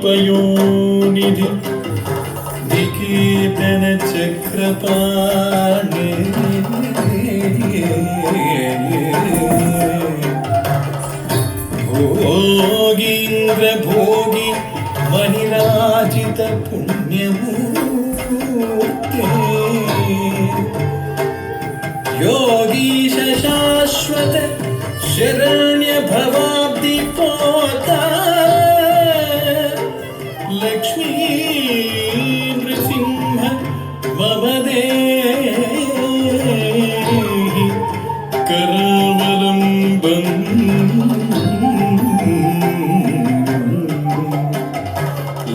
पयोनिधि निकेतन चक्रपाणि भोगीन्द्र भोगी मणिराजित पुण्यमूर्ते योगीश शाश्वत शरण्य भवाब्धि पोता लक्ष्मी नृसिंह मम देहि करावलम्बम्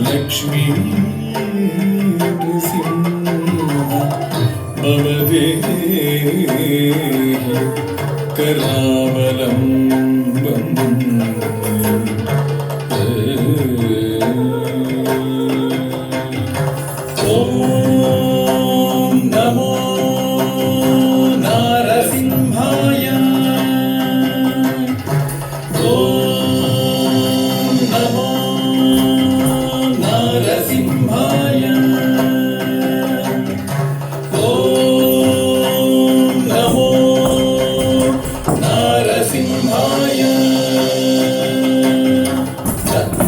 लक्ष्मी नृसिंह मम देहि करावलम्बम् ॐ नमो नारसिंहाय ॐ नमो नारसिंहाय ॐ नमो नारसिंहाय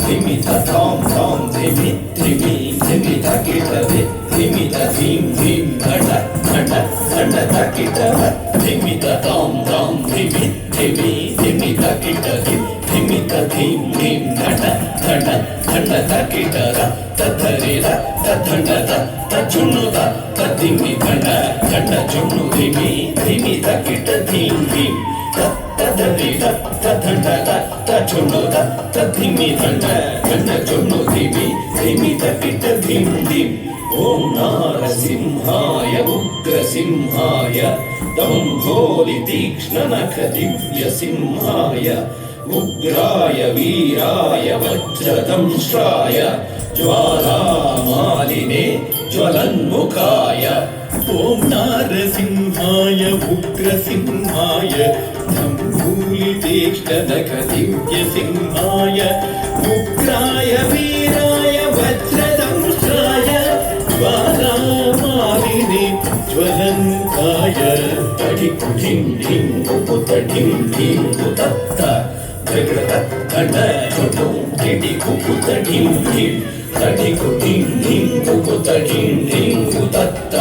धिमि तं तं धिमि धिमि धिमि तकिट धिमि धीं धीं घट घट घट तकिट धिमि तं तं धिमि धिमि धिमि तकिट धिमि धीं धीं घट घट घट तकिट तधरि तधण्ड तचुनु तधिमि घट घट चुनु धिमि धिमि तकिट धीं धीं तधरि तधण्ड तचुनु तधिमि घट घट चुनु धिमि धिमि तकिट धीं धीं ॐ नारसिंहाय उग्रसिंहाय दम्भोलि तीक्ष्णनख दिव्यसिंहाय उग्राय वीराय वज्रदंष्ट्राय ज्वालामालिने ज्वलन्मुखाय ॐ नारसिंहाय उग्रसिंहाय दम्भोलि तीक्ष्णनख दिव्यसिंहाय उग्राय वीराय वज्रदंष्ट्राय ज्वालामालिने ज्वलन्मुखाय तडिकुटिं ढिं कुपुतडिं ढिं कुतत्त जगतत्तड चुटुं टिडि कुपुतडिं ढिं तडिकुटिं ढिं कुपुतडिं ढिं कुतत्त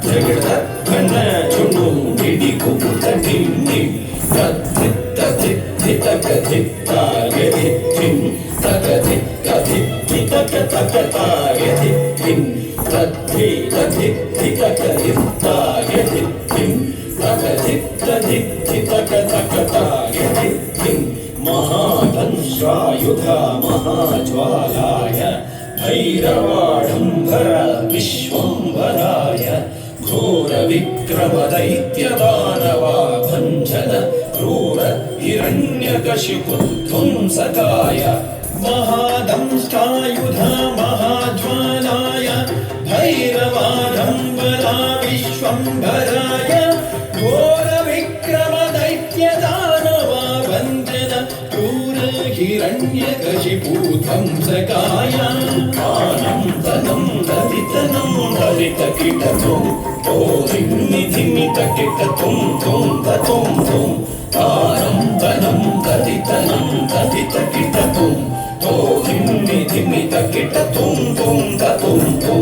जगतत्तड चुटुं टिडि कुपुतडिं ढिं तद्धित्तधित्तकधित्तायधित्तिं तकधित्तधित्तितकतकतायधित्तिं तद्धित्तधित्तितकधित्तायधित्तिं तकधित्तधित्तितकतकतायधित्तिं महादंष्ट्रायुधा महाज्वालाय भैरवाडम्बर विश्वम्भराय घोरविक्रमदैत्यदानवाभञ्जन क्रूर हिरण्यकशिपुध्वंसकाय महादंष्ट्रायुधा महाज्वालाय भैरवाडम्बरा विश्वम्भराय घोरविक्रमदैत्यदानवाभञ्जन क्रूर हिरण्यकशिपुध्वंसकाय आनन्दनं दलितनं दलितकिटतं धिमि धिमि तकिटतं तं ततं तं आनन्दनं दलितनं दलितकिटतं धिमि धिमि तकिटतं तं ततं तं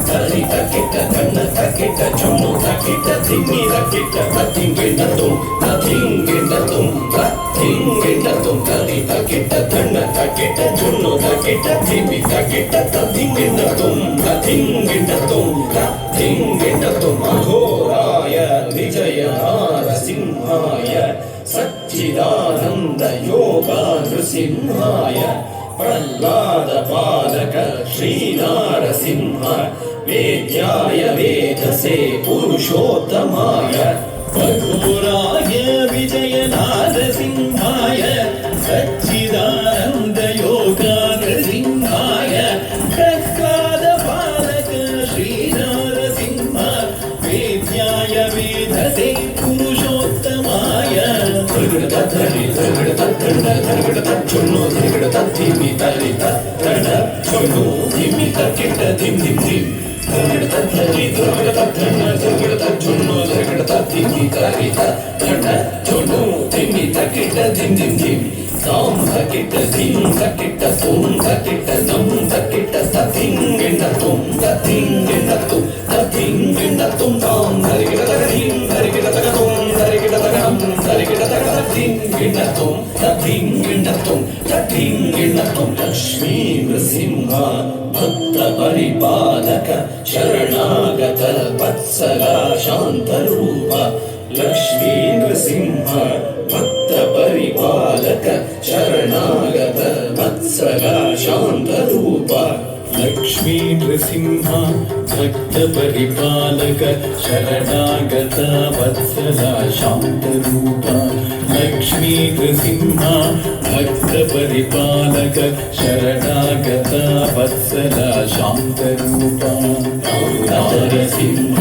दलितकिट कन्न तकिट चुनु तकिट धिमि तकिट ततिंगिडतं ततिंगिडतं ततिंगिडतं दलितकिट कन्न तकिट चुनु तकिट धिमि तकिट ततिंगिडतं ततिंगिडतं ततिंगिडतं अघोराय विजय नारसिंहाय सच्चिदानन्द योगा नृसिंहाय प्रह्लाद पालक श्रीनारसिंह वेद्याय वेदसे पुरुषोत्तमाय अघोराय विजय नारसिंहाय सच्चिदानन्द योगा नृसिंहाय प्रह्लाद पालक श्रीनारसिंह वेद्याय वेदसे पुरुषोत्तमाय ದಂಡ ಧನಗಡ ತಚ್ಚುಣ್ಣು ಧನಗಡ ತತ್ತಿಮಿ ತರಿತ ದಂಡ ಚೊಣ್ಣು ದಿಮ್ಮಿ ತಕ್ಕಿಟ್ಟ ದಿಮ್ ದಿಮ್ ದಿಮ್ ಧನಗಡ ತತ್ತರಿ ಧನಗಡ ತತ್ತಣ್ಣ ಧನಗಡ ತಚ್ಚುಣ್ಣು ಧನಗಡ ತತ್ತಿಮಿ ತರಿತ ದಂಡ ಚೊಣ್ಣು ದಿಮ್ಮಿ ತಕ್ಕಿಟ್ಟ ದಿಮ್ ದಿಮ್ ದಿಮ್ ತಾಂ ತಕ್ಕಿಟ್ಟ ದಿಮ್ ತಕ್ಕಿಟ್ಟ ತುಂ ತಕ್ಕಿಟ್ಟ ದಂ ತಕ್ಕಿಟ್ಟ ತತ್ತಿಂಗೆಂಡ ತುಂ ತತ್ತಿಂಗೆಂಡ ತುಂ ತತ್ತಿಂಗೆಂಡ ತುಂ ತಾಂ ಧರಿಗಿಡ ತಗದಿಂ ಧರಿಗಿಡ ತಗದುಂ ಧರಿಗಿಡ ತಗದಂ ಧರಿಗಿಡ ತಗದಿಂ ತುಂ ತತ್ತಿಂಗೆಂಡ ತುಂ ತತ್ತಿಂಗೆಂಡ ತುಂ ಲಕ್ಷ್ಮೀ ನೃಸಿಂಹ ಭಕ್ತ ಪರಿಪಾಲಕ ಶರಣಾಗತ ವತ್ಸಲ ಶಾಂತರೂಪ ಲಕ್ಷ್ಮೀ ನೃಸಿಂಹ ಭಕ್ತ ಪರಿಪಾಲಕ ಶರಣಾಗತ ವತ್ಸಲ ಶಾಂತರೂಪ ಲಕ್ಷ್ಮೀ ನೃಸಿಂಹ ಭಕ್ತ ಪರಿಪಾಲಕ ಶರಣಾಗತ ವತ್ಸಲ ಶಾಂತರೂಪ ಲಕ್ಷ್ಮೀ ನೃಸಿಂಹ ಭಕ್ತ ಪರಿಪಾಲಕ ಶರಣಾಗತ ವತ್ಸಲ ಶಾಂತರೂಪ ನರಸಿಂಹ